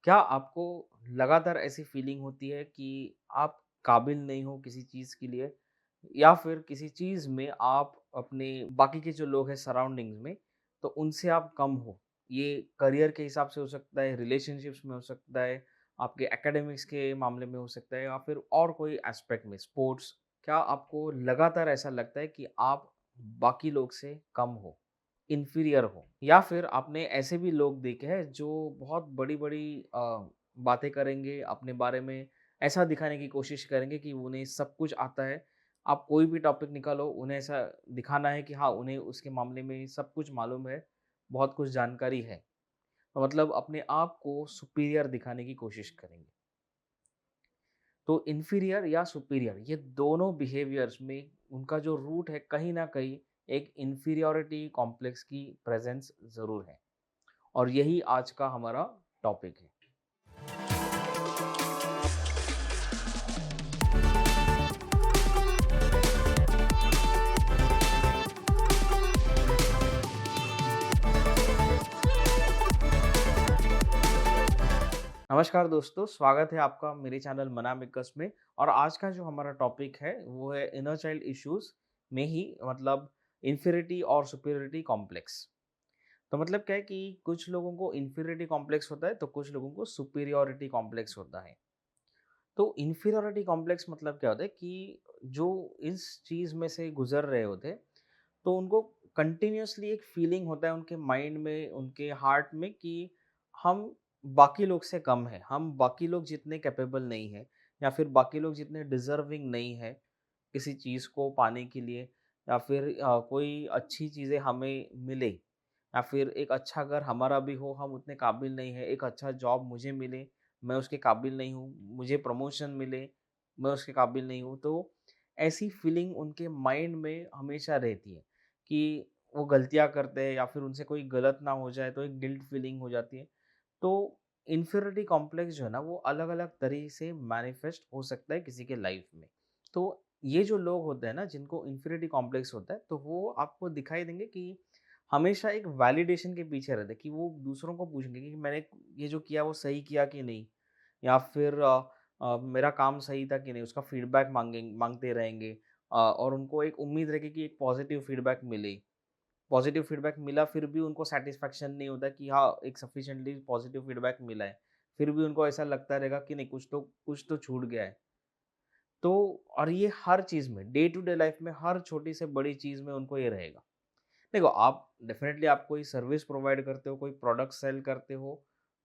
क्या आपको लगातार ऐसी फीलिंग होती है कि आप काबिल नहीं हो किसी चीज़ के लिए या फिर किसी चीज़ में आप अपने बाकी के जो लोग हैं सराउंडिंग्स में तो उनसे आप कम हो? ये करियर के हिसाब से हो सकता है, रिलेशनशिप्स में हो सकता है, आपके एकेडमिक्स के मामले में हो सकता है या फिर और कोई एस्पेक्ट में स्पोर्ट्स। क्या आपको लगातार ऐसा लगता है कि आप बाकी लोग से कम हो? इन्फीरियर हो या फिर आपने ऐसे भी लोग देखे हैं जो बहुत बड़ी-बड़ी बातें करेंगे अपने बारे में, ऐसा दिखाने की कोशिश करेंगे कि उन्हें सब कुछ आता है। आप कोई भी टॉपिक निकालो, उन्हें ऐसा दिखाना है कि हाँ, उन्हें उसके मामले में सब कुछ मालूम है, बहुत कुछ जानकारी है। तो मतलब अपने आप को सुपीरियर दिखाने की कोशिश करेंगे। तो इन्फीरियर या सुपीरियर ये दोनों बिहेवियर्स में उनका जो रूट है कहीं न कहीं एक इन्फीरियॉरिटी कॉम्प्लेक्स की प्रेज़ेंस ज़रूर है और यही आज का हमारा टॉपिक है। नमस्कार दोस्तों, स्वागत है आपका मेरे चैनल मना मेकर्स में और आज का जो हमारा टॉपिक है वो है इनर चाइल्ड इश्यूज़ में ही मतलब इन्फीरियरिटी और सुपीरियरिटी कॉम्प्लेक्स। तो मतलब क्या है कि कुछ लोगों को इन्फीरियरिटी कॉम्प्लेक्स होता है, तो कुछ लोगों को सुपीरियॉरिटी कॉम्प्लेक्स होता है। तो इन्फीरियॉरिटी कॉम्प्लेक्स मतलब क्या होता है कि जो इस चीज़ में से गुज़र रहे होते हैं, तो उनको कंटिन्यूअसली एक फीलिंग होता है उनके माइंड में, उनके हार्ट में कि हम बाकी लोग से कम हैं, हम बाकी लोग जितने कैपेबल नहीं हैं या फिर बाकी लोग जितने डिज़र्विंग नहीं हैं किसी चीज़ को पाने के लिए या फिर कोई अच्छी चीज़ें हमें मिले या फिर एक अच्छा घर हमारा भी हो, हम उतने काबिल नहीं हैं, एक अच्छा जॉब मुझे मिले, मैं उसके काबिल नहीं हूँ, मुझे प्रमोशन मिले, मैं उसके काबिल नहीं हूँ। तो ऐसी फीलिंग उनके माइंड में हमेशा रहती है कि वो गलतियाँ करते हैं या फिर उनसे कोई गलत ना हो जाए तो एक गिल्ट फीलिंग हो जाती है। तो इन्फीरियरिटी कॉम्प्लेक्स जो है ना वो अलग-अलग तरीके से मैनिफेस्ट हो सकता है किसी के लाइफ में। तो ये जो लोग होते हैं ना जिनको इन्फीरियरिटी कॉम्प्लेक्स होता है तो वो आपको दिखाई देंगे कि हमेशा एक वैलिडेशन के पीछे रहते हैं कि वो दूसरों को पूछेंगे कि मैंने ये जो किया वो सही किया कि नहीं या फिर मेरा काम सही था कि नहीं उसका फीडबैक मांगते रहेंगे और उनको एक उम्मीद रहेगी कि एक पॉजिटिव फीडबैक मिले। पॉजिटिव फीडबैक मिला फिर भी उनको सैटिस्फैक्शन नहीं होता कि हाँ, एक सफिशिएंटली पॉजिटिव फीडबैक मिला है। फिर भी उनको ऐसा लगता रहेगा कि नहीं कुछ तो छूट गया है। तो और ये हर चीज़ में डे टू डे लाइफ में हर छोटी से बड़ी चीज़ में उनको ये रहेगा। देखो आप डेफ़िनेटली आप कोई सर्विस प्रोवाइड करते हो, कोई प्रोडक्ट सेल करते हो,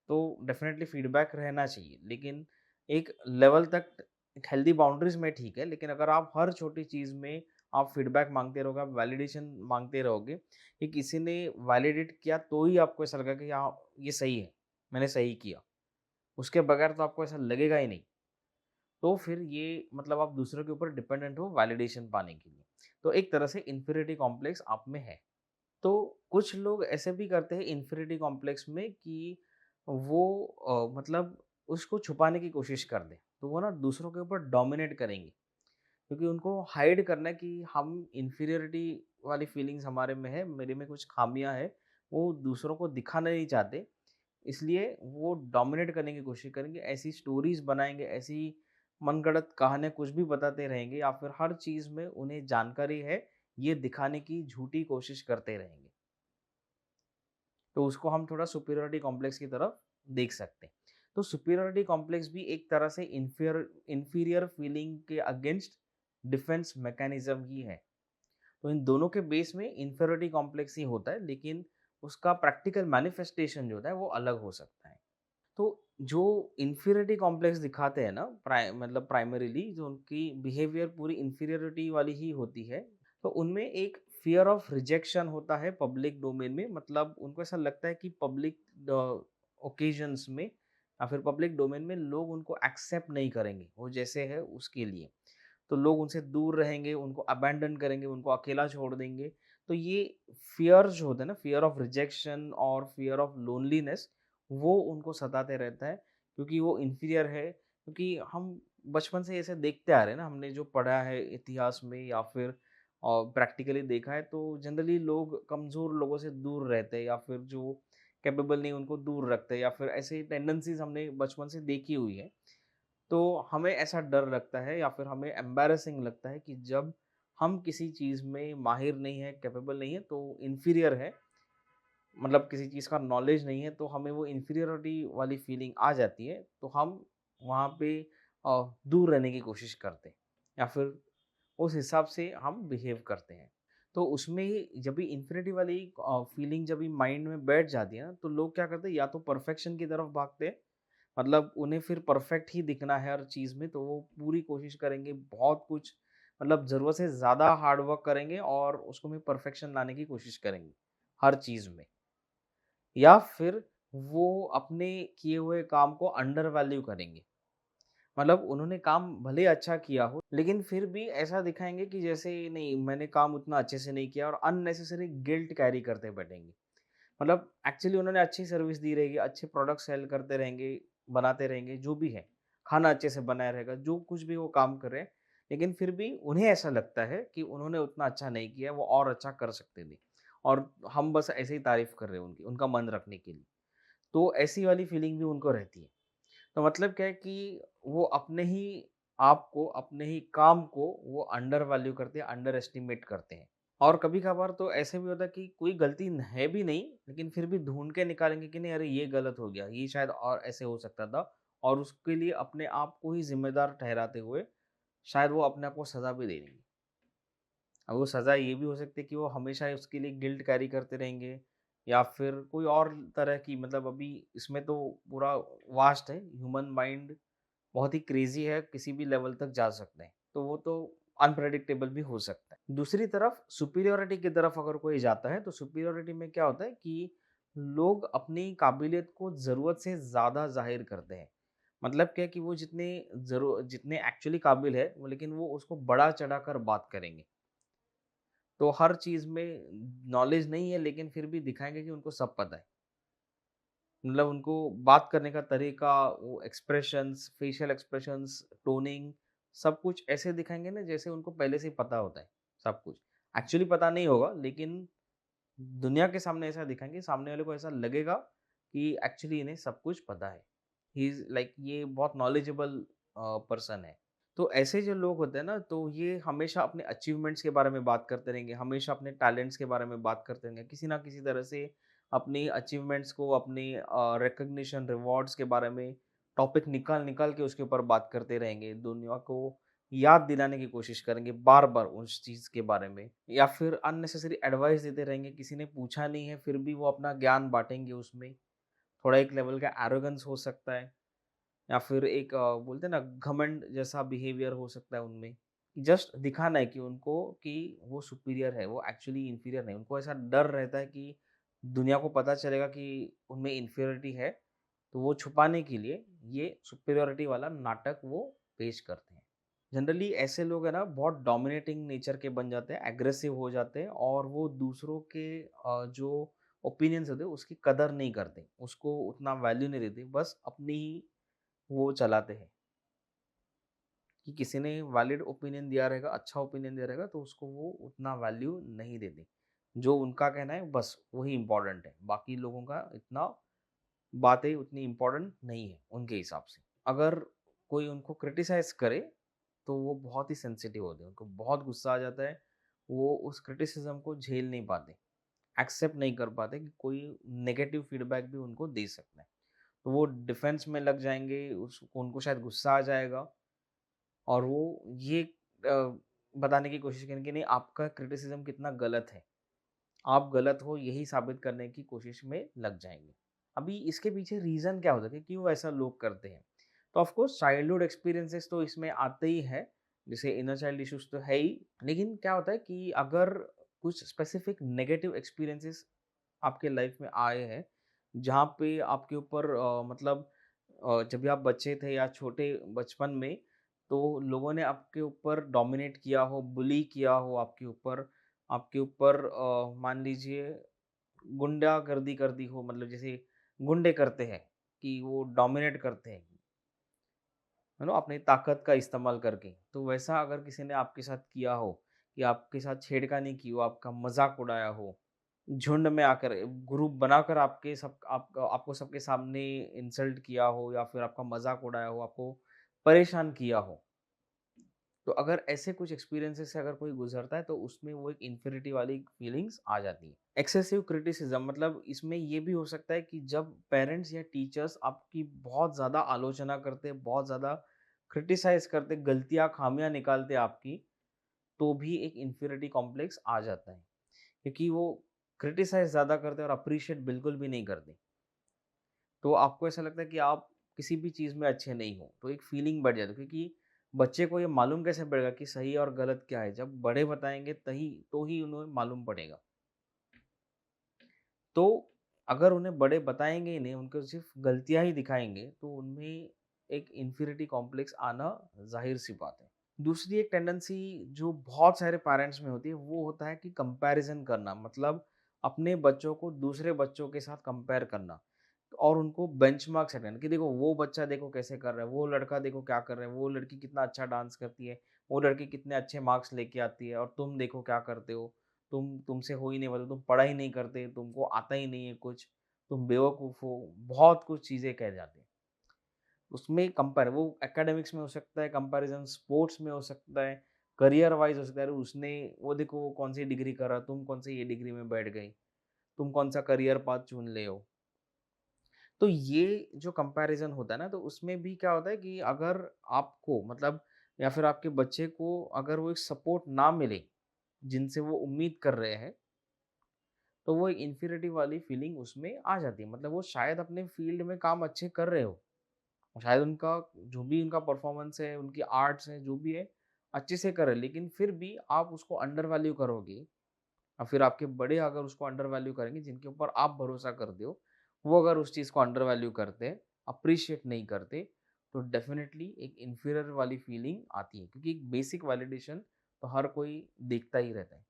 तो डेफ़िनेटली फीडबैक रहना चाहिए। लेकिन एक लेवल तक एक हेल्दी बाउंड्रीज़ में ठीक है, लेकिन अगर आप हर छोटी चीज़ में आप फीडबैक माँगते रहोगे, आप वैलिडेशन माँगते रहोगे कि किसी ने वैलिडेट किया तो ही आपको ऐसा लगेगा कि हाँ, ये सही है, मैंने सही किया। उसके बगैर तो आपको ऐसा लगेगा ही नहीं। तो फिर ये मतलब आप दूसरों के ऊपर डिपेंडेंट हो वैलिडेशन पाने के लिए। तो एक तरह से इन्फीरियरिटी कॉम्प्लेक्स आप में है। तो कुछ लोग ऐसे भी करते हैं इन्फिनिटी कॉम्प्लेक्स में कि वो मतलब उसको छुपाने की कोशिश कर दें। तो वो ना दूसरों के ऊपर डोमिनेट करेंगे क्योंकि उनको हाइड करना है कि हम इन्फीरियरिटी वाली फीलिंग्स हमारे में है, मेरे में कुछ खामियाँ हैं, वो दूसरों को दिखाना नहीं चाहते। इसलिए वो डोमिनेट करने की कोशिश करेंगे, ऐसी स्टोरीज़ बनाएँगे, ऐसी मनगढ़ंत कहानियाँ कुछ भी बताते रहेंगे या फिर हर चीज़ में उन्हें जानकारी है, ये दिखाने की झूठी कोशिश करते रहेंगे। तो उसको हम थोड़ा सुपीरियरिटी कॉम्प्लेक्स की तरफ देख सकते हैं। तो सुपीरियरिटी कॉम्प्लेक्स भी एक तरह से इन्फीरियर फीलिंग के अगेंस्ट डिफेंस मैकेनिज्म ही है। तो इन दोनों के बेस में इन्फीरियरिटी कॉम्प्लेक्स ही होता है, लेकिन उसका प्रैक्टिकल मैनिफेस्टेशन जो होता है वो अलग हो सकता है। तो जो इन्फीरियरिटी कॉम्प्लेक्स दिखाते हैं ना मतलब प्राइमरीली जो उनकी बिहेवियर पूरी इन्फीरियरिटी वाली ही होती है, तो उनमें एक फ़ियर ऑफ रिजेक्शन होता है पब्लिक डोमेन में मतलब उनको ऐसा लगता है कि पब्लिक ओकेजन्स में या फिर पब्लिक डोमेन में लोग उनको एक्सेप्ट नहीं करेंगे, वो जैसे है उसके लिए। तो लोग उनसे दूर रहेंगे, उनको अबैंडन करेंगे, उनको अकेला छोड़ देंगे। तो ये फ़ियर जो होता है ना, फ़ियर ऑफ रिजेक्शन और फ़ियर ऑफ लोनलीनेस, वो उनको सताते रहता है क्योंकि वो इन्फीरियर है। क्योंकि हम बचपन से ऐसे देखते आ रहे हैं ना, हमने जो पढ़ा है इतिहास में या फिर प्रैक्टिकली देखा है, तो जनरली लोग कमज़ोर लोगों से दूर रहते हैं या फिर जो कैपेबल नहीं, उनको दूर रखते हैं या फिर ऐसी टेंडेंसीज़ हमने बचपन से देखी हुई है। तो हमें ऐसा डर लगता है या फिर हमें एम्बैरेसिंग लगता है कि जब हम किसी चीज़ में माहिर नहीं है, कैपेबल नहीं है, तो इन्फीरियर है, मतलब किसी चीज़ का नॉलेज नहीं है, तो हमें वो इन्फीरियरिटी वाली फीलिंग आ जाती है, तो हम वहाँ पे दूर रहने की कोशिश करते हैं या फिर उस हिसाब से हम बिहेव करते हैं। तो उसमें ही जब भी इन्फिनिटी वाली फीलिंग जब भी माइंड में बैठ जाती है ना, तो लोग क्या करते हैं, या तो परफेक्शन की तरफ भागते हैं, मतलब उन्हें फिर परफेक्ट ही दिखना है हर चीज़ में, तो वो पूरी कोशिश करेंगे, बहुत कुछ मतलब ज़रूरत से ज़्यादा हार्ड वर्क करेंगे और उसको में परफेक्शन लाने की कोशिश करेंगे, हर चीज़ में। या फिर वो अपने किए हुए काम को अंडर वैल्यू करेंगे। मतलब उन्होंने काम भले अच्छा किया हो, लेकिन फिर भी ऐसा दिखाएँगे कि जैसे नहीं, मैंने काम उतना अच्छे से नहीं किया, और अननेसेसरी गिल्ट कैरी करते बैठेंगे। मतलब एक्चुअली उन्होंने अच्छी सर्विस दी रहेगी, अच्छे प्रोडक्ट सेल करते रहेंगे, बनाते रहेंगे, जो भी है। खाना अच्छे से बनाया रहेगा, जो कुछ भी वो काम कर रहे हैं, लेकिन फिर भी उन्हें ऐसा लगता है कि उन्होंने उतना अच्छा नहीं किया, वो और अच्छा कर सकते थे। और हम बस ऐसे ही तारीफ़ कर रहे हैं उनकी, उनका मन रखने के लिए। तो ऐसी वाली फीलिंग भी उनको रहती है। तो मतलब क्या है कि वो अपने ही आप को, अपने ही काम को वो अंडर वैल्यू करते हैं, अंडर एस्टिमेट करते हैं। और कभी-कभार तो ऐसे भी होता है कि कोई गलती है भी नहीं, लेकिन फिर भी ढूँढ के निकालेंगे कि नहीं, अरे ये गलत हो गया, ये शायद और ऐसे हो सकता था, और उसके लिए अपने आप को ही ज़िम्मेदार ठहराते हुए शायद वो अपने आप को सज़ा भी दे देंगे। अब वो सज़ा ये भी हो सकती है कि वो हमेशा ही उसके लिए गिल्ट कैरी करते रहेंगे, या फिर कोई और तरह की, मतलब अभी इसमें तो पूरा वास्ट है, ह्यूमन माइंड बहुत ही क्रेज़ी है, किसी भी लेवल तक जा सकते हैं। तो वो तो अनप्रेडिक्टेबल भी हो सकता है। दूसरी तरफ सुपीरियॉरिटी की तरफ अगर कोई जाता है, तो सुपीरियॉरिटी में क्या होता है कि लोग अपनी काबिलियत को ज़रूरत से ज़्यादा ज़ाहिर करते हैं। मतलब क्या है कि वो जितने एक्चुअली काबिल है, वो लेकिन वो उसको बढ़ा-चढ़ा कर बात करेंगे। तो हर चीज़ में नॉलेज नहीं है, लेकिन फिर भी दिखाएँगे कि उनको सब पता है। मतलब उनको बात करने का तरीका, वो एक्सप्रेशंस, फेशियल एक्सप्रेशंस, टोनिंग, सब कुछ ऐसे दिखाएँगे ना जैसे उनको पहले से ही पता होता है, सब कुछ। एक्चुअली पता नहीं होगा, लेकिन दुनिया के सामने ऐसा दिखाएँगे, सामने वाले को ऐसा लगेगा कि एक्चुअली इन्हें सब कुछ पता है। ही इज़ लाइक ये बहुत नॉलेजेबल पर्सन है। तो ऐसे जो लोग होते हैं ना, तो ये हमेशा अपने अचीवमेंट्स के बारे में बात करते रहेंगे, हमेशा अपने टैलेंट्स के बारे में बात करते रहेंगे। किसी ना किसी तरह से अपनी अचीवमेंट्स को, अपनी रिकॉग्निशन, रिवॉर्ड्स के बारे में टॉपिक निकाल-निकाल के उसके ऊपर बात करते रहेंगे। दुनिया को याद दिलाने की कोशिश करेंगे बार-बार उस चीज़ के बारे में, या फिर अननेसेसरी एडवाइस देते रहेंगे। किसी ने पूछा नहीं है, फिर भी वो अपना ज्ञान बाँटेंगे उसमें। थोड़ा एक लेवल का एरोगेंस हो सकता है। या फिर एक बोलते हैं ना, घमंड जैसा बिहेवियर हो सकता है उनमें। जस्ट दिखाना है कि उनको कि वो सुपीरियर है, वो एक्चुअली इंफीरियर नहीं। उनको ऐसा डर रहता है कि दुनिया को पता चलेगा कि उनमें इंफीरियरिटी है, तो वो छुपाने के लिए ये सुपीरियॉरिटी वाला नाटक वो पेश करते हैं। जनरली ऐसे लोग है ना, बहुत डोमिनेटिंग नेचर के बन जाते हैं, एग्रेसिव हो जाते हैं, और वो दूसरों के जो ओपिनियंस होते हैं उसकी कदर नहीं करते, उसको उतना वैल्यू नहीं देते, बस अपनी ही वो चलाते हैं कि किसी ने वैलिड ओपिनियन दिया रहेगा, अच्छा ओपिनियन दिया रहेगा, तो उसको वो उतना वैल्यू नहीं देते। जो उनका कहना है बस वही इम्पोर्टेंट है, बाकी लोगों का इतना बातें उतनी इम्पोर्टेंट नहीं है उनके हिसाब से। अगर कोई उनको क्रिटिसाइज़ करे, तो वो बहुत ही सेंसिटिव होते हैं, उनको बहुत गुस्सा आ जाता है, वो उस क्रिटिसिज़्म को झेल नहीं पाते, एक्सेप्ट नहीं कर पाते कि कोई नेगेटिव फीडबैक भी उनको दे सकता है। तो वो डिफेंस में लग जाएँगे, उसको उनको शायद गुस्सा आ जाएगा, और वो ये बताने की कोशिश करेंगे कि नहीं, आपका क्रिटिसिज़्म कितना गलत है। आप गलत हो यही साबित करने की कोशिश में लग जाएँगे। अभी इसके पीछे रीज़न क्या हो सकता है, क्यों ऐसा लोग करते हैं? तो ऑफ कोर्स चाइल्डहुड एक्सपीरियंसेस तो इसमें आते ही हैं, जैसे इनर चाइल्ड इश्यूज़ तो है ही। लेकिन क्या होता है कि अगर कुछ स्पेसिफिक नेगेटिव एक्सपीरियंसेस आपके लाइफ में आए हैं, जहाँ पे आपके ऊपर मतलब जब भी आप बच्चे थे या छोटे बचपन में, तो लोगों ने आपके ऊपर डोमिनेट किया हो, बुली किया हो आपके ऊपर मान लीजिए गुंडागर्दी कर दी हो, मतलब जैसे गुंडे करते हैं कि वो डोमिनेट करते हैं, है ना? अपनी ताकत का इस्तेमाल करके। तो वैसा अगर किसी ने आपके साथ किया हो, कि आपके साथ छेड़खानी की हो, आपका मज़ाक उड़ाया हो, झुंड में आकर ग्रुप बनाकर आपके सब आपको सबके सामने इंसल्ट किया हो या फिर आपका मज़ाक उड़ाया हो, आपको परेशान किया हो। तो अगर ऐसे कुछ एक्सपीरियंसेस से अगर कोई गुज़रता है तो उसमें वो एक इन्फिनिटी वाली फीलिंग्स आ जाती है। एक्सेसिव क्रिटिसिज़्म मतलब इसमें ये भी हो सकता है कि जब पेरेंट्स या टीचर्स आपकी बहुत ज़्यादा आलोचना करते, बहुत ज़्यादा क्रिटिसाइज़ करते, गलतियाँ, खामियाँ निकालते आपकी, तो भी एक इन्फिनिटी कॉम्प्लेक्स आ जाता है। क्योंकि वो क्रिटिसाइज़ ज़्यादा करते हैं और अप्रिशिएट बिल्कुल भी नहीं करते। तो आपको ऐसा लगता है कि आप किसी भी चीज़ में अच्छे नहीं हो, तो एक फीलिंग बढ़ जाती है क्योंकि बच्चे को ये मालूम कैसे पड़ेगा कि सही और गलत क्या है? जब बड़े बताएँगे तही तो ही उन्हें मालूम पड़ेगा। तो अगर उन्हें बड़े बताएँगे ही नहीं, उनको सिर्फ़ गलतियाँ ही दिखाएँगे, तो उनमें एक इन्फीरियरिटी कॉम्प्लेक्स आना ज़ाहिर-सी बात है। दूसरी एक टेंडेंसी जो बहुत सारे पेरेंट्स में होती है, वो होता है कि कंपैरिज़न करना, मतलब अपने बच्चों को दूसरे बच्चों के साथ कंपेयर करना और उनको बेंचमार्क सेट करना कि देखो वो बच्चा देखो कैसे कर रहा है, वो लड़का देखो क्या कर रहा है, वो लड़की कितना अच्छा डांस करती है, वो लड़की कितने अच्छे मार्क्स लेके आती है और तुम देखो क्या करते हो। तुमसे हो ही नहीं, मतलब तुम पढ़ाई नहीं करते, तुमको आता ही नहीं है कुछ, तुम बेवकूफ़ हो, बहुत कुछ चीज़ें कह जाते हैं। उसमें कंपेयर वो एकेडमिक्स में हो सकता है, कंपैरिज़न स्पोर्ट्स में हो सकता है, करियर वाइज़ हो सकता है, अरे उसने वो देखो वो कौन-सी डिग्री कर रहा, तुम कौन-सी ये डिग्री में बैठ गई, तुम कौन-सा करियर पाथ चुन ले हो। तो ये जो कंपैरिज़न होता है ना, तो उसमें भी क्या होता है कि अगर आपको मतलब या फिर आपके बच्चे को अगर वो एक सपोर्ट ना मिले, जिनसे वो उम्मीद कर रहे हैं, तो वो एक इन्फीरियरिटी वाली फीलिंग उसमें आ जाती है। मतलब वो शायद अपने फ़ील्ड में काम अच्छे कर रहे हो, शायद उनका जो भी उनका परफ़ॉर्मेंस है, उनकी आर्ट्स है, जो भी है, अच्छे से कर रहे हैं, लेकिन फिर भी आप उसको अंडर वैल्यू करोगे और फिर आपके बड़े अगर उसको अंडर वैल्यू करेंगे, जिनके ऊपर आप भरोसा करते हो, वो अगर उस चीज़ को अंडर वैल्यू करते हैं, अप्रिशिएट नहीं करते, तो डेफ़िनेटली एक इन्फीरियर वाली फीलिंग आती है क्योंकि एक बेसिक वैलिडेशन तो हर कोई देखता ही रहता है।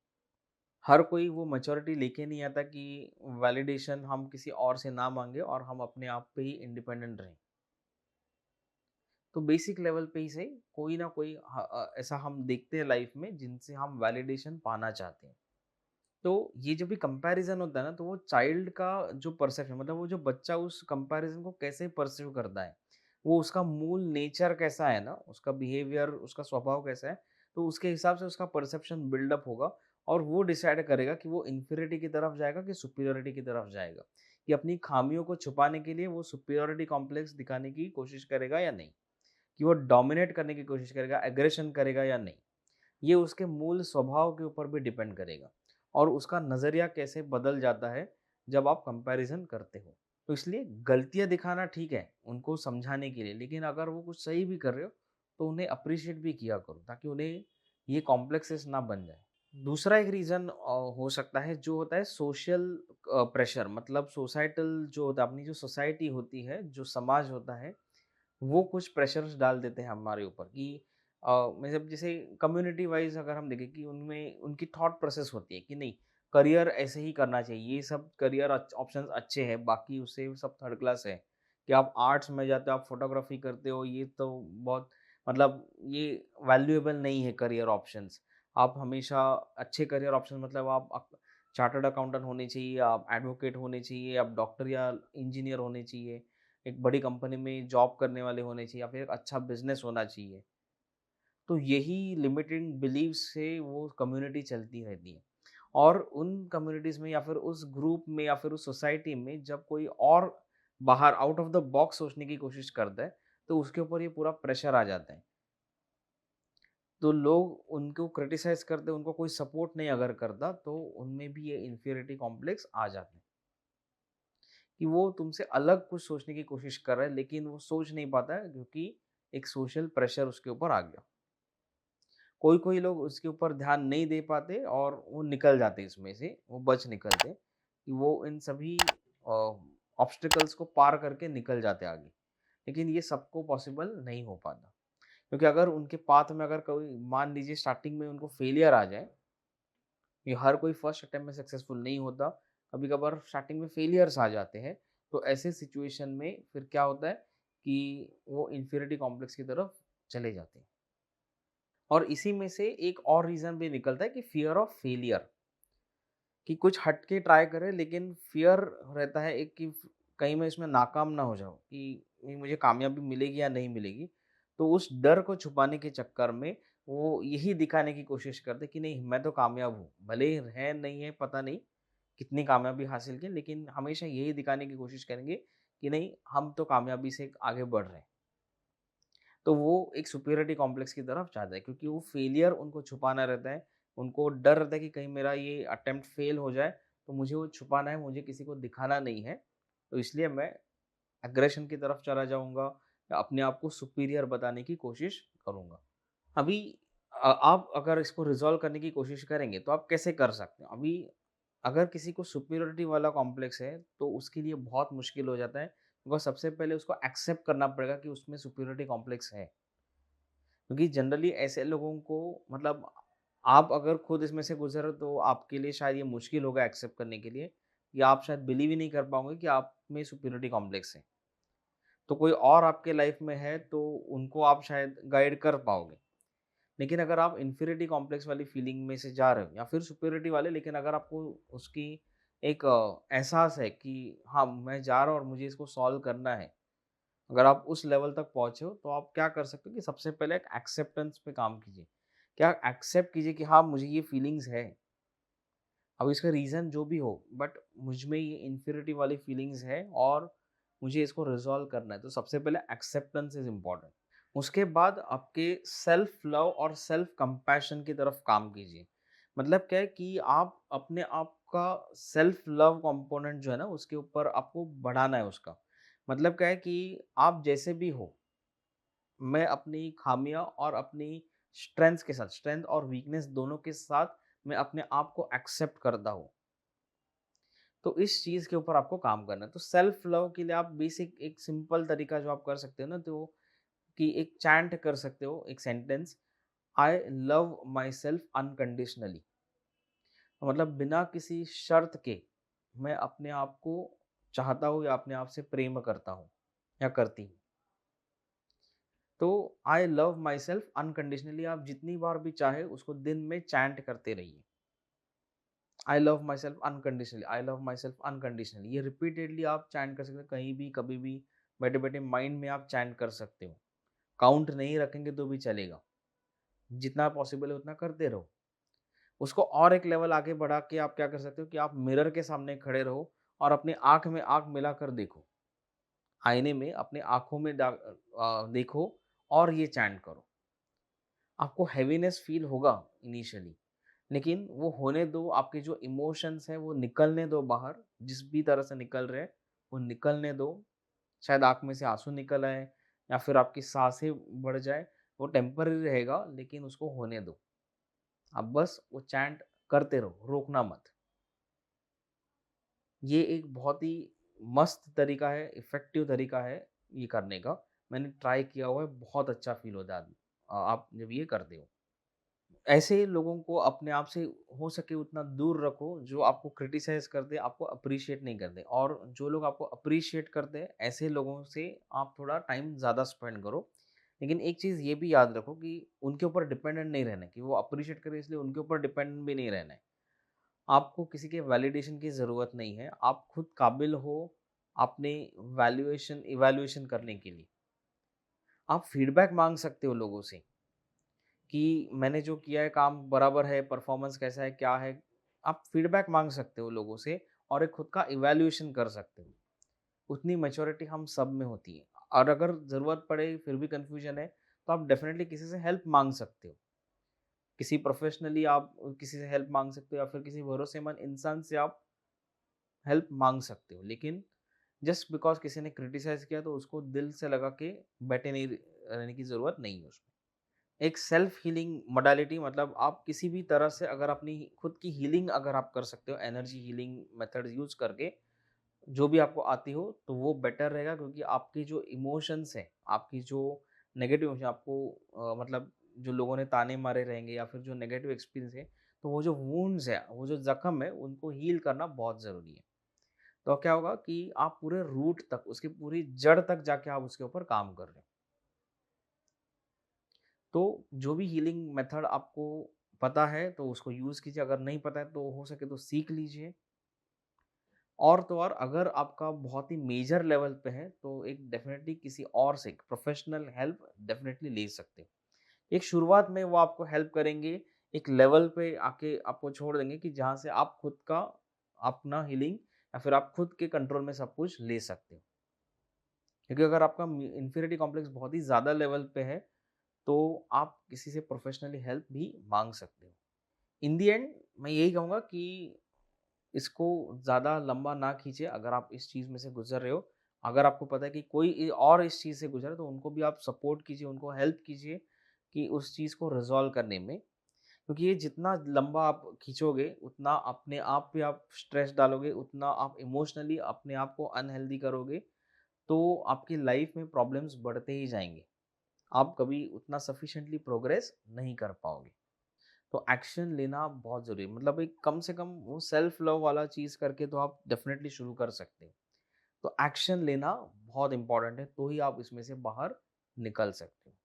हर कोई वो मैच्योरिटी लेके नहीं आता कि वैलिडेशन हम किसी और से ना माँगे और हम अपने आप पे ही इंडिपेंडेंट रहें। तो बेसिक लेवल पे ही सही कोई ना कोई ऐसा हम देखते हैं लाइफ में जिनसे हम वैलिडेशन पाना चाहते हैं। तो ये जो भी कंपैरिजन होता है ना, तो वो चाइल्ड का जो परसेप्शन, मतलब वो जो बच्चा उस कंपैरिजन को कैसे परसीव करता है, वो उसका मूल नेचर कैसा है ना, उसका बिहेवियर, उसका स्वभाव कैसा है, तो उसके हिसाब से उसका परसेप्शन बिल्डअप होगा और वो डिसाइड करेगा कि वो इन्फीरियरिटी की तरफ जाएगा कि सुपीरियरिटी की तरफ जाएगा, कि अपनी खामियों को छुपाने के लिए वो सुपीरियरिटी कॉम्प्लेक्स दिखाने की कोशिश करेगा या नहीं, कि वो डोमिनेट करने की कोशिश करेगा, एग्रेशन करेगा या नहीं। ये उसके मूल स्वभाव के ऊपर भी डिपेंड करेगा और उसका नज़रिया कैसे बदल जाता है जब आप कंपैरिजन करते हो। तो इसलिए गलतियाँ दिखाना ठीक है, उनको समझाने के लिए, लेकिन अगर वो कुछ सही भी कर रहे हो, तो उन्हें अप्रिशिएट भी किया करो ताकि उन्हें ये कॉम्प्लेक्सेस ना बन जाए। दूसरा एक रीज़न हो सकता है जो होता है सोशल प्रेशर, मतलब सोसाइटल जो होता है, अपनी जो सोसाइटी होती है, जो समाज होता है, वो कुछ प्रेशर्स डाल देते हैं हमारे ऊपर कि मतलब जैसे कम्युनिटी वाइज अगर हम देखें कि उनमें उनकी थॉट प्रोसेस होती है कि नहीं, करियर ऐसे ही करना चाहिए, ये सब करियर ऑप्शंस अच्छे हैं, बाकी उससे सब थर्ड क्लास है। कि आप आर्ट्स में जाते हो, आप फोटोग्राफी करते हो, ये तो बहुत मतलब ये वैल्यूएबल नहीं है करियर ऑप्शंस। आप हमेशा अच्छे करियर ऑप्शन, मतलब आप चार्टर्ड अकाउंटेंट होने चाहिए, आप एडवोकेट होने चाहिए, आप डॉक्टर या इंजीनियर होने चाहिए, एक बड़ी कंपनी में जॉब करने वाले होने चाहिए या फिर एक अच्छा बिज़नेस होना चाहिए। तो यही लिमिटिंग बिलीव्स से वो कम्युनिटी चलती रहती है और उन कम्युनिटीज़ में या फिर उस ग्रुप में या फिर उस सोसाइटी में जब कोई और बाहर आउट ऑफ द बॉक्स सोचने की कोशिश करता है, तो उसके ऊपर ये पूरा प्रेशर आ जाता है। तो लोग उनको क्रिटिसाइज़ करते हैं, उनको कोई सपोर्ट नहीं अगर करता, तो उनमें भी ये इन्फीरियरिटी कॉम्प्लेक्स आ जाते हैं। कि वो तुमसे अलग कुछ सोचने की कोशिश कर रहा है, लेकिन वो सोच नहीं पाता है क्योंकि एक सोशल प्रेशर उसके ऊपर आ गया। कोई-कोई लोग उसके ऊपर ध्यान नहीं दे पाते और वो निकल जाते इसमें से, वो बच निकलते कि वो इन सभी अ, ऑब्स्टेकल्स को पार करके निकल जाते आगे। लेकिन ये सबको पॉसिबल नहीं हो पाता क्योंकि अगर उनके पाथ में अगर कोई मान लीजिए स्टार्टिंग में उनको फेलियर आ जाए, ये हर कोई फर्स्ट अटेम्प्ट में सक्सेसफुल नहीं होता, कभी-कभार स्टार्टिंग में फेलियर्स आ जाते हैं, तो ऐसे सिचुएशन में फिर क्या होता है कि वो इन्फीरियरिटी कॉम्प्लेक्स की तरफ चले जाते हैं। और इसी में से एक और रीज़न भी निकलता है कि फ़ियर ऑफ फेलियर, कि कुछ हट के ट्राई करें, लेकिन फ़ियर रहता है एक कि कहीं मैं इसमें नाकाम ना हो जाऊँ, कि नहीं मुझे कामयाबी मिलेगी या नहीं मिलेगी। तो उस डर को छुपाने के चक्कर में वो यही दिखाने की कोशिश करते कि नहीं मैं तो कामयाब हूँ। भले ही है नहीं है पता नहीं कितनी कामयाबी हासिल की, लेकिन हमेशा यही दिखाने की कोशिश करेंगे कि नहीं हम तो कामयाबी से आगे बढ़ रहे हैं। तो वो एक सुपीरियरिटी कॉम्प्लेक्स की तरफ जाता है, क्योंकि वो फेलियर उनको छुपाना रहता है। उनको डर रहता है कि कहीं मेरा ये अटेम्प्ट फेल हो जाए, तो मुझे वो छुपाना है, मुझे किसी को दिखाना नहीं है। तो इसलिए मैं एग्रेशन की तरफ चला जाऊँगा या अपने आप को सुपीरियर बताने की कोशिश करूँगा। अभी आप अगर इसको रिज़ॉल्व करने की कोशिश करेंगे, तो आप कैसे कर सकते हैं? अभी अगर किसी को सुपीरियरिटी वाला कॉम्प्लेक्स है, तो उसके लिए बहुत मुश्किल हो जाता है, बिकॉज़ सबसे पहले उसको एक्सेप्ट करना पड़ेगा कि उसमें सुपीरियरिटी कॉम्प्लेक्स है। क्योंकि जनरली ऐसे लोगों को मतलब आप अगर खुद इसमें से गुज़रे तो आपके लिए शायद ये मुश्किल होगा एक्सेप्ट करने के लिए, या आप शायद बिलीव ही नहीं कर पाओगे कि आप में सुपीरियरिटी कॉम्प्लेक्स है। तो कोई और आपके लाइफ में है तो उनको आप शायद गाइड कर पाओगे। लेकिन अगर आप इन्फीरियरिटी कॉम्प्लेक्स वाली फीलिंग में से जा रहे हो या फिर सुपीरियरिटी वाले, लेकिन अगर आपको उसकी एक एहसास है कि हाँ, मैं जा रहा हूँ और मुझे इसको सॉल्व करना है। अगर आप उस लेवल तक पहुँचे हो, तो आप क्या कर सकते हो कि सबसे पहले एक एक्सेप्टेंस पे काम कीजिए। क्या एक्सेप्ट कीजिए कि हाँ, मुझे ये फीलिंग्स है। अब इसका रीज़न जो भी हो, बट मुझ में ये इन्फीरियरिटी वाली फीलिंग्स है और मुझे इसको रिज़ॉल्व करना है। तो सबसे पहले एक्सेप्टेंस इज़ इम्पोर्टेंट। उसके बाद आपके सेल्फ लव और सेल्फ कंपैशन की तरफ काम कीजिए। मतलब क्या है कि आप अपने आप का सेल्फ लव कंपोनेंट जो है ना, उसके ऊपर आपको बढ़ाना है उसका। मतलब क्या है कि आप जैसे भी हो, मैं अपनी खामियाँ और अपनी स्ट्रेंथ्स के साथ, स्ट्रेंथ और वीकनेस दोनों के साथ मैं अपने आप को एक्सेप्ट करता हूँ। तो इस चीज़ के ऊपर आपको काम करना है। तो सेल्फ लव के लिए आप बेसिक एक सिंपल तरीका जो आप कर सकते हो ना, तो कि एक चैंट कर सकते हो, एक sentence, I love my self unconditionally. मतलब बिना किसी शर्त के मैं अपने आप को चाहता हूँ या अपने आप से प्रेम करता हूँ या करती हूँ। तो I love my self unconditionally आप जितनी बार भी चाहे उसको दिन में चैंट करते रहिए। I love my self unconditionally, I love my self unconditionally, ये रिपीटेडली आप चैंट कर सकते हो, कहीं भी कभी भी बैठे बैठे माइंड में आप चैंट कर सकते हो। काउंट नहीं रखेंगे तो भी चलेगा, जितना पॉसिबल है उतना करते रहो। उसको और एक लेवल आगे बढ़ा के आप क्या कर सकते हो कि आप मिरर के सामने खड़े रहो और अपनी आंख में आंख मिलाकर देखो, आईने में अपने आंखों में देखो और ये चैंट करो। आपको हैवीनेस फील होगा इनिशियली, लेकिन वो होने दो, आपके जो इमोशंस हैं वो निकलने दो बाहर, जिस भी तरह से निकल रहे हैं वो निकलने दो। शायद आँख में से आँसू निकल आए या फिर आपकी साँसें बढ़ जाए, वो टेम्परेरी रहेगा, लेकिन उसको होने दो। आप बस वो चैंट करते रहो, रोकना मत। ये एक बहुत ही मस्त तरीका है, इफ़ेक्टिव तरीका है ये करने का। मैंने ट्राई किया हुआ है, बहुत अच्छा फ़ील होता है आप जब ये करते हो। ऐसे लोगों को अपने आप से हो सके उतना दूर रखो, जो आपको क्रिटिसाइज़ करते हैं, आपको एप्रिशिएट नहीं करते, और जो लोग आपको एप्रिशिएट करते हैं, ऐसे लोगों से आप थोड़ा टाइम ज़्यादा स्पेंड करो। लेकिन एक चीज़ ये भी याद रखो कि उनके ऊपर डिपेंडेंट नहीं रहना है, कि वो एप्रिशिएट करें इसलिए उनके ऊपर डिपेंडेंट भी नहीं रहना है। आपको किसी के वैलिडेशन की ज़रूरत नहीं है, आप खुद काबिल हो अपने इवैल्यूएशन करने के लिए। आप फीडबैक माँग सकते हो लोगों से। कि मैंने जो किया है काम बराबर है, परफॉर्मेंस कैसा है, क्या है? आप फीडबैक माँग सकते हो लोगों से और एक खुद का इवैल्यूएशन कर सकते हो। उतनी मैच्योरिटी हम सब में होती है, और अगर ज़रूरत पड़े फिर भी कन्फ्यूजन है, तो आप डेफ़िनेटली किसी से हेल्प माँग सकते हो। किसी प्रोफ़ेशनली आप किसी से हेल्प माँग सकते हो या फिर किसी भरोसेमंद इंसान से आप हेल्प माँग सकते हो। लेकिन जस्ट बिकॉज़ किसी ने क्रिटिसाइज़ किया तो उसको दिल से लगा के बैठे नहीं रहने की ज़रूरत नहीं है उसमें। एक सेल्फ हीलिंग मोडालिटी, मतलब आप किसी भी तरह से अगर अपनी खुद की हीलिंग अगर आप कर सकते हो एनर्जी हीलिंग मेथड यूज करके, जो भी आपको आती हो, तो वो बेटर रहेगा, क्योंकि आपकी जो इमोशंस हैं, आपकी जो नेगेटिव इमोशन आपको मतलब जो लोगों ने ताने मारे रहेंगे या फिर जो नेगेटिव एक्सपीरियंस है, तो वो जो वुंड्स है, वो जो जख्म है, उनको हील करना बहुत ज़रूरी है। तो क्या होगा कि आप पूरे रूट तक, उसकी पूरी जड़ तक जाके आप उसके ऊपर काम कर रहे हो। तो जो भी हीलिंग मेथड आपको पता है तो उसको यूज़ कीजिए, अगर नहीं पता है तो हो सके तो सीख लीजिए। और तो और अगर आपका बहुत ही मेजर लेवल पे है तो एक डेफ़िनेटली किसी और से प्रोफ़ेशनल हेल्प डेफ़िनेटली ले सकते हैं। एक शुरुआत में वो आपको हेल्प करेंगे, एक लेवल पे आके आपको छोड़ देंगे कि जहाँ से आप खुद का अपना हीलिंग या फिर आप खुद के कंट्रोल में सब कुछ ले सकते हो। क्योंकि अगर आपका इन्फीरियरिटी कॉम्प्लेक्स बहुत ही ज़्यादा लेवल पे है, तो आप किसी से प्रोफ़ेशनली हेल्प भी माँग सकते हो। इन द एंड मैं यही कहूँगा कि इसको ज़्यादा लंबा ना खींचिए अगर आप इस चीज़ में से गुज़र रहे हो। अगर आपको पता है कि कोई और इस चीज़ से गुज़रा है तो उनको भी आप सपोर्ट कीजिए, उनको हेल्प कीजिए कि उस चीज़ को रिज़ॉल्व करने में। क्योंकि ये जितना लंबा आप खींचोगे उतना अपने आप पे आप स्ट्रेस डालोगे, उतना आप इमोशनली अपने आप को अनहेल्दी करोगे, तो आपकी लाइफ़ में प्रॉब्लम्स बढ़ते ही जाएँगे। आप कभी उतना सफिशिएंटली प्रोग्रेस नहीं कर पाओगे। तो एक्शन लेना बहुत ज़रूरी है। मतलब एक कम से कम वो सेल्फ लव वाला चीज़ करके तो आप डेफ़िनेटली शुरू कर सकते हो। तो एक्शन लेना बहुत इम्पोर्टेंट है, तो ही आप इसमें से बाहर निकल सकते हो।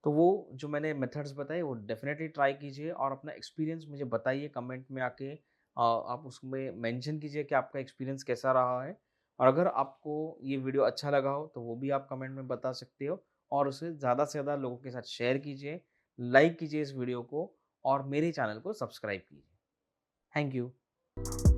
तो वो जो मैंने मेथड्स बताए वो डेफ़िनेटली ट्राई कीजिए और अपना एक्सपीरियंस मुझे बताइए कमेंट में आके। आप उसमें मेंशन कीजिए कि आपका एक्सपीरियंस कैसा रहा है। और अगर आपको ये वीडियो अच्छा लगा हो तो वो भी आप कमेंट में बता सकते हो और उसे ज़्यादा से ज़्यादा लोगों के साथ शेयर कीजिए, लाइक कीजिए इस वीडियो को और मेरे चैनल को सब्सक्राइब कीजिए। Thank you.